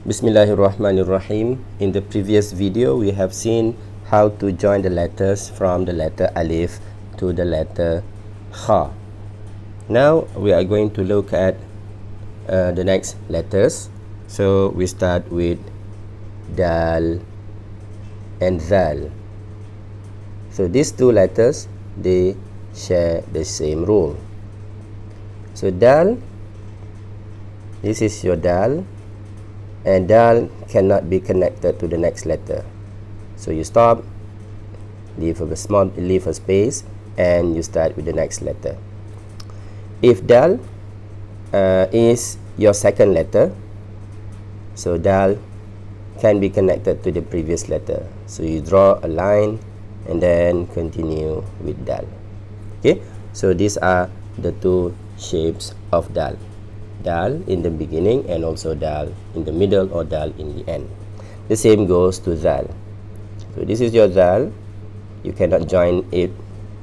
Bismillahirrahmanirrahim. In the previous video, we have seen how to join the letters from the letter Alif to the letter Kha. Now we are going to look at the next letters. So we start with Dal and Zal. So these two letters, they share the same rule. So Dal, this is your Dal, and Dal cannot be connected to the next letter. So you stop, leave a space, and you start with the next letter. If Dal is your second letter, so Dal can be connected to the previous letter. So you draw a line and then continue with Dal. Okay, so these are the two shapes of Dal. Dal in the beginning and also Dal in the middle or Dal in the end. The same goes to Zal. So this is your Zal. You cannot join it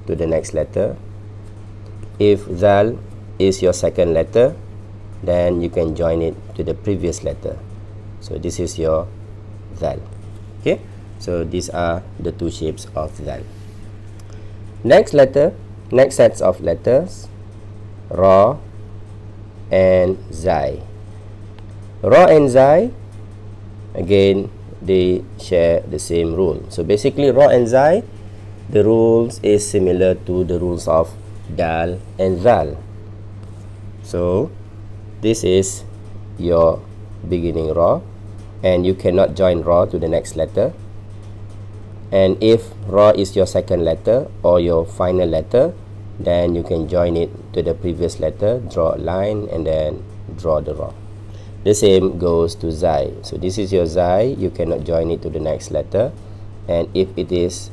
to the next letter. If Zal is your second letter, then you can join it to the previous letter. So this is your Zal. Okay, so these are the two shapes of Zal. Next sets of letters, Ra and Zai. Ra and Zai, again, they share the same rule. So basically, Ra and Zai, the rules is similar to the rules of Dal and Zal. So this is your beginning Ra, and you cannot join Ra to the next letter. And if Ra is your second letter or your final letter, then you can join it to the previous letter, draw a line, and then draw the Ra. The same goes to Zai. So this is your Zai. You cannot join it to the next letter. And if it is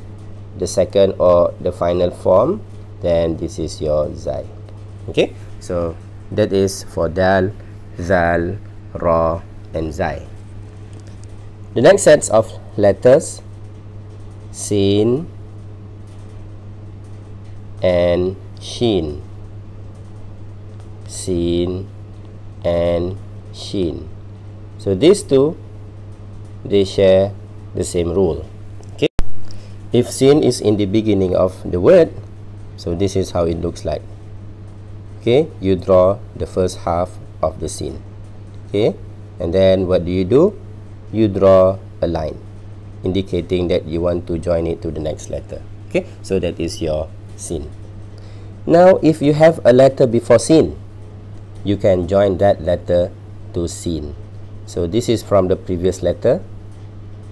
the second or the final form, then this is your Zai. Okay, so that is for Dal, Zal, Ra, and Zai. The next sets of letters, Sin and Shin. Sin and Shin. So these two, they share the same rule. Okay, if Sin is in the beginning of the word, so this is how it looks like. Okay, you draw the first half of the Sin. Okay, and then what do? You draw a line indicating that you want to join it to the next letter. Okay, so that is your Sin. Now if you have a letter before Sin, you can join that letter to Sin. So this is from the previous letter,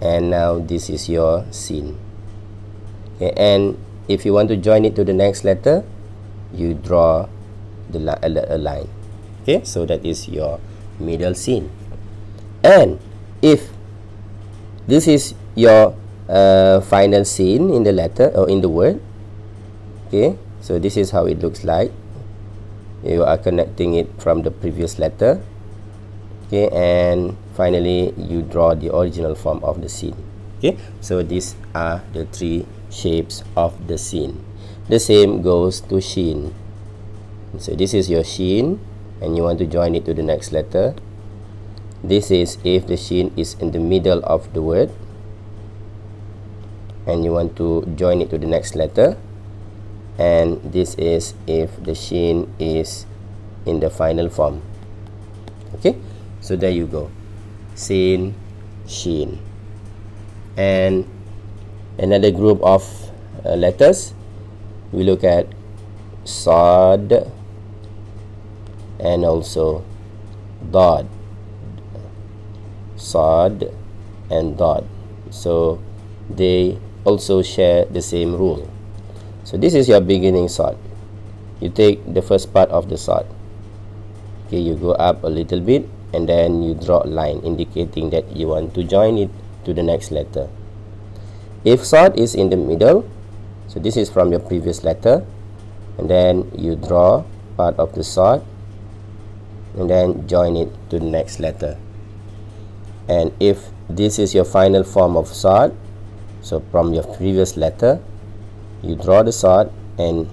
and now this is your Sin. Okay, and if you want to join it to the next letter, you draw a line. Okay, so that is your middle Sin. And if this is your final Sin in the letter or in the word, okay, so this is how it looks like. You are connecting it from the previous letter. Okay, and finally you draw the original form of the Sin. Okay, so these are the three shapes of the Sin. The same goes to Shin. So this is your Shin, and you want to join it to the next letter. This is if the Shin is in the middle of the word, and you want to join it to the next letter. And this is if the Shin is in the final form. Okay, so there you go, Sin, Shin. And another group of letters, we look at Sad and also Dad. Sad and Dad, so they also share the same rule. So this is your beginning Sad. You take the first part of the Sad. Okay, you go up a little bit, and then you draw a line indicating that you want to join it to the next letter. If Sad is in the middle, so this is from your previous letter, and then you draw part of the Sad and then join it to the next letter. And if this is your final form of Sad, so from your previous letter, you draw the Sad and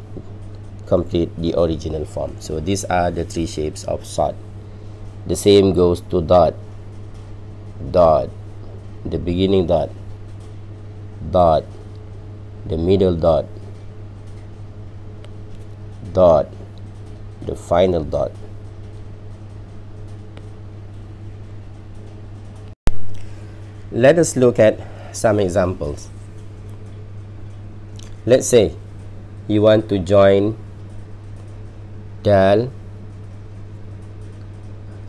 complete the original form. So these are the three shapes of Sad. The same goes to Dad. dot, the beginning dot, dot, the middle dot, dot, the final dot. Let us look at some examples. Let's say you want to join dal,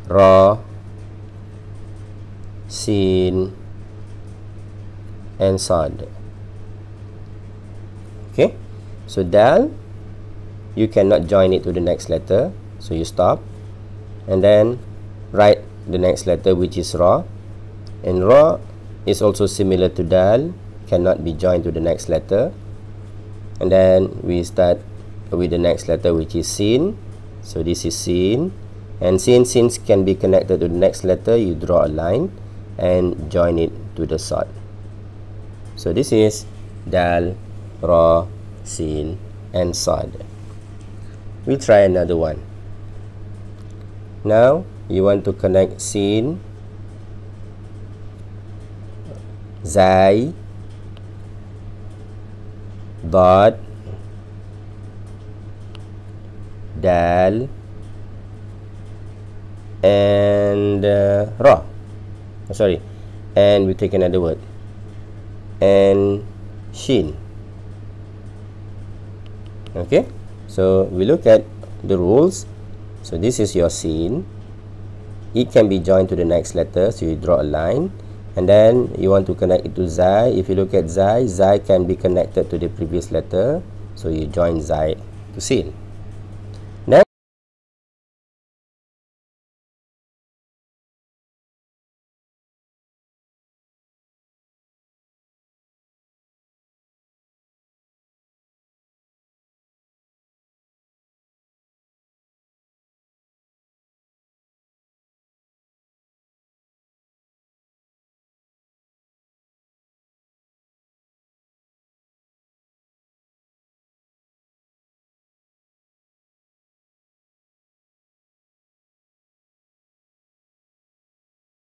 ra, sin, and sad. Okay, so dal, you cannot join it to the next letter, so you stop and then write the next letter, which is ra, and ra is also similar to dal, cannot be joined to the next letter, and then we start with the next letter, which is sin. So this is sin, and since can be connected to the next letter, you draw a line and join it to the sad. So this is dal, ra, sin, and sad. We try another one. Now you want to connect sin, zai, dot, dal, and ra. Sorry, and we take another word, and shin. Okay, so we look at the rules. So this is your sin. It can be joined to the next letter, so you draw a line, and then you want to connect it to zai. If you look at zai, zai can be connected to the previous letter, so you join zai to sin.